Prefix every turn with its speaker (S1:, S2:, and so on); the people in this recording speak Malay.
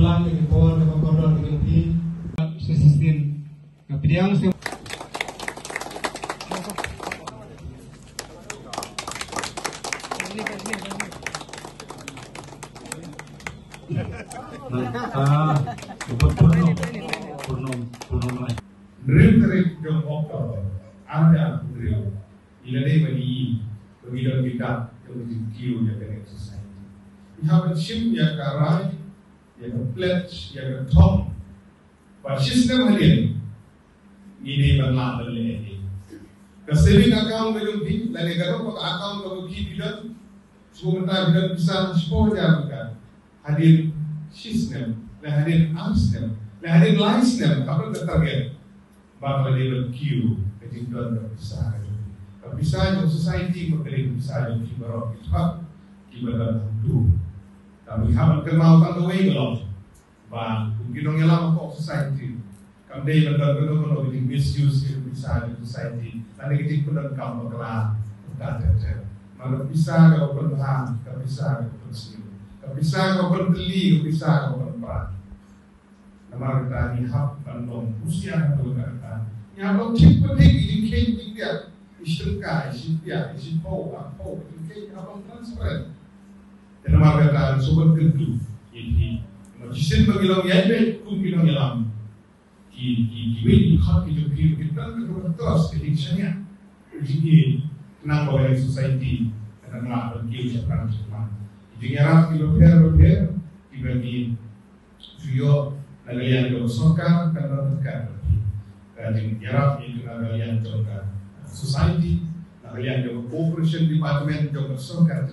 S1: pulang ke Pol, ke Kodor, ke Pi, sistem. Kemudian
S2: Drill jom oktor, anda drill. Ila dai bani, pemilihan kita yang dikiu yang kena society. Iha bershim yang karai, yang pledge, yang tom. But system halian, ini banlah beli. The saving account belum di, lain negara kok account kalau ki bidan, sebentar bidan bisa sepuluh jam kan. Hadir system, hadir system, hadir line system, apa tertarget. Bakal dia queue, ketinggalan terpisah. Terpisah yang society mengenai terpisah yang kibarok kita, kibaran tu. Kami hamil kenal tak tahu yang gelap. Bah, mungkin orang yang lama kok society. Kami dia benar-benar kalau ini misuse terpisah di society. Nanti kita pun kamu kelar, tak ada. Maka terpisah kalau berbahan, terpisah kalau bersih, terpisah kalau berbeli, terpisah kalau berperang. Nama kita ni hak bandung usia atau kata. Yang orang cipta ini kain dia, istilkah, istilkah, istilkah, kain apa transparan. Dan nama kita sobat kedua ini. Majisin bagi orang yang baik, kumpulan yang lama. Ki hak itu kita terus kehidupannya. Jadi kenapa orang society dan nama bagi siapa semua. Jadi yang kita dibagi video. Nagalian ke sokar karena dekat dan jarap itu nagalian ke society, nagalian ke cooperation department ke sokar.